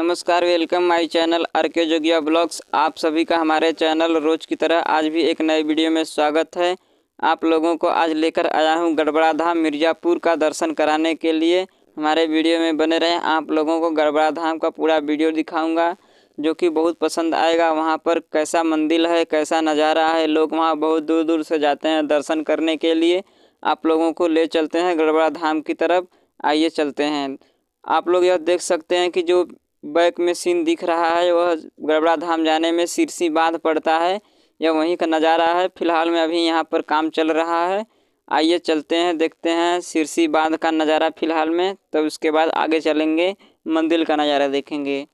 नमस्कार, welcome my channel R K. Jogiya blogs. आप सभी का हमारे चैनल रोज की तरह आज भी एक नए वीडियो में स्वागत है। आप लोगों को आज लेकर आया हूं गड़बड़ा धाम मिर्ज़ापुर का दर्शन कराने के लिए। हमारे वीडियो में बने रहें। आप लोगों को गड़बड़ा धाम का पूरा वीडियो दिखाऊंगा जो कि बहुत पसंद आएगा। वहां पर कैसा मंदिर है, कैसा नज़ारा है, लोग वहां बहुत दूर दूर से जाते हैं दर्शन करने के लिए। आप लोगों को ले चलते हैं गड़बड़ा धाम की तरफ। आइए चलते हैं। आप लोग यह देख सकते हैं कि जो बैक में सीन दिख रहा है वह गड़बड़ा धाम जाने में सिरसी बांध पड़ता है। यह वहीं का नज़ारा है। फिलहाल में अभी यहाँ पर काम चल रहा है। आइए चलते हैं, देखते हैं सिरसी बांध का नज़ारा फिलहाल में, तब उसके बाद आगे चलेंगे, मंदिर का नज़ारा देखेंगे।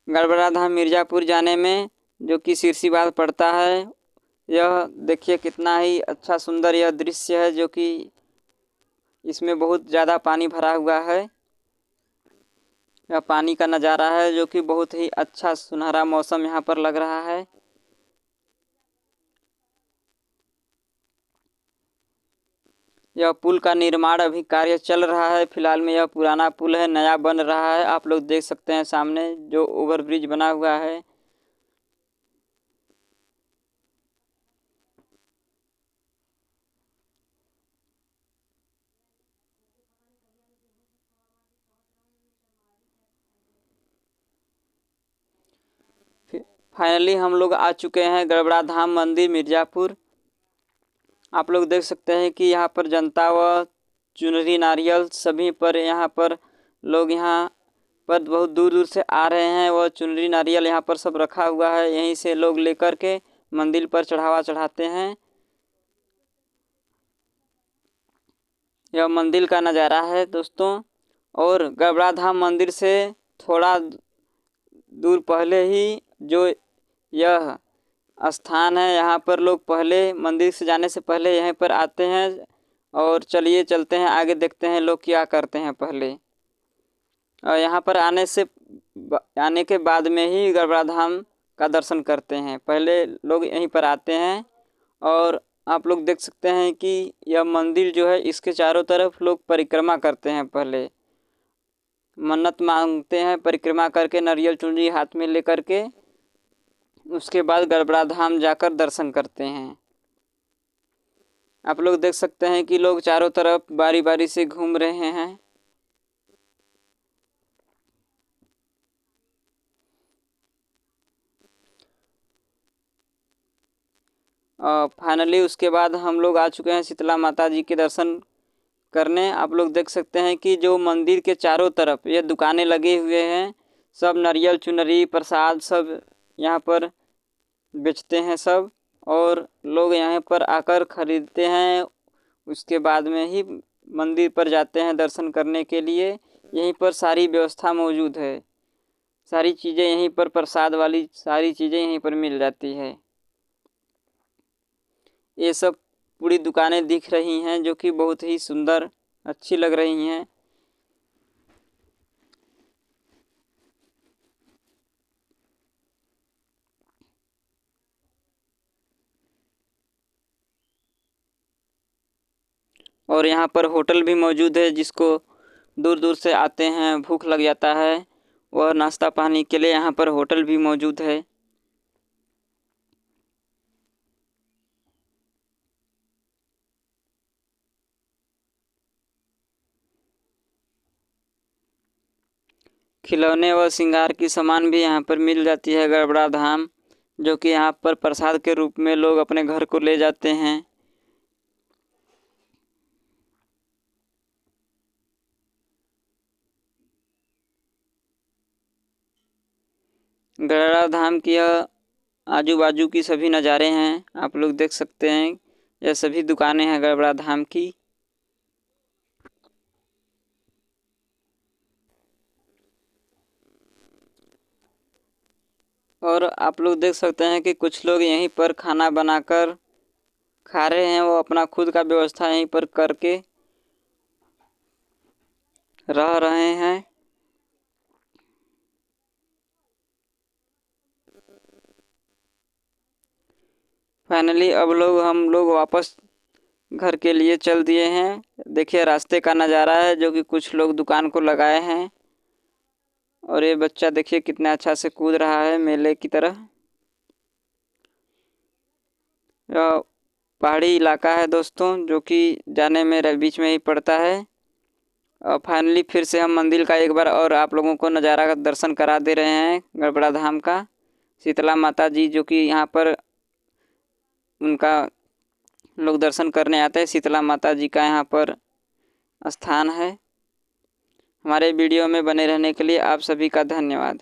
गड़बड़ा धाम मिर्ज़ापुर जाने में जो कि सिरसी बांध पड़ता है, यह देखिए कितना ही अच्छा सुंदर यह दृश्य है, जो कि इसमें बहुत ज़्यादा पानी भरा हुआ है। यह पानी का नज़ारा है जो कि बहुत ही अच्छा सुनहरा मौसम यहाँ पर लग रहा है। यह पुल का निर्माण अभी कार्य चल रहा है। फिलहाल में यह पुराना पुल है, नया बन रहा है। आप लोग देख सकते हैं सामने जो ओवरब्रिज बना हुआ है। फाइनली हम लोग आ चुके हैं गड़बड़ा धाम मंदिर मिर्ज़ापुर। आप लोग देख सकते हैं कि यहाँ पर जनता व चुनरी नारियल सभी पर यहाँ पर लोग यहाँ पर बहुत दूर दूर से आ रहे हैं। वह चुनरी नारियल यहाँ पर सब रखा हुआ है, यहीं से लोग लेकर के मंदिर पर चढ़ावा चढ़ाते हैं। यह मंदिर का नज़ारा है दोस्तों। और गड़बड़ा धाम मंदिर से थोड़ा दूर पहले ही जो यह स्थान है, यहाँ पर लोग पहले मंदिर से जाने से पहले यहीं पर आते हैं। और चलिए चलते हैं आगे, देखते हैं लोग क्या करते हैं पहले। और यहाँ पर आने के बाद में ही गड़बड़ा धाम का दर्शन करते हैं। पहले लोग यहीं पर आते हैं। और आप लोग देख सकते हैं कि यह मंदिर जो है, इसके चारों तरफ लोग परिक्रमा करते हैं। पहले मन्नत मांगते हैं, परिक्रमा करके नारियल चुनरी हाथ में लेकर के उसके बाद गड़बड़ा धाम जाकर दर्शन करते हैं। आप लोग देख सकते हैं कि लोग चारों तरफ बारी बारी से घूम रहे हैं। फाइनली उसके बाद हम लोग आ चुके हैं शीतला माता जी के दर्शन करने। आप लोग देख सकते हैं कि जो मंदिर के चारों तरफ ये दुकानें लगे हुए हैं, सब नारियल चुनरी प्रसाद सब यहाँ पर बेचते हैं सब। और लोग यहाँ पर आकर खरीदते हैं, उसके बाद में ही मंदिर पर जाते हैं दर्शन करने के लिए। यहीं पर सारी व्यवस्था मौजूद है, सारी चीज़ें यहीं पर, प्रसाद वाली सारी चीज़ें यहीं पर मिल जाती है। ये सब पूरी दुकानें दिख रही हैं जो कि बहुत ही सुंदर अच्छी लग रही हैं। और यहाँ पर होटल भी मौजूद है, जिसको दूर दूर से आते हैं, भूख लग जाता है, वह नाश्ता पानी के लिए यहाँ पर होटल भी मौजूद है। खिलौने व श्रृंगार की सामान भी यहाँ पर मिल जाती है गड़बड़ा धाम, जो कि यहाँ पर प्रसाद के रूप में लोग अपने घर को ले जाते हैं। गड़बड़ा धाम की यह आजू बाजू की सभी नज़ारे हैं, आप लोग देख सकते हैं। यह सभी दुकानें हैं गड़बड़ा धाम की। और आप लोग देख सकते हैं कि कुछ लोग यहीं पर खाना बनाकर खा रहे हैं, वो अपना खुद का व्यवस्था यहीं पर करके रह रहे हैं। फाइनली अब हम लोग वापस घर के लिए चल दिए हैं। देखिए रास्ते का नज़ारा है जो कि कुछ लोग दुकान को लगाए हैं। और ये बच्चा देखिए कितना अच्छा से कूद रहा है मेले की तरह। यह पहाड़ी इलाका है दोस्तों, जो कि जाने में बीच में ही पड़ता है। और फाइनली फिर से हम मंदिर का एक बार और आप लोगों को नज़ारा का दर्शन करा दे रहे हैं गड़बड़ा धाम का। शीतला माता जी जो कि यहाँ पर उनका लोग दर्शन करने आते हैं। शीतला माता जी का यहाँ पर स्थान है। हमारे वीडियो में बने रहने के लिए आप सभी का धन्यवाद।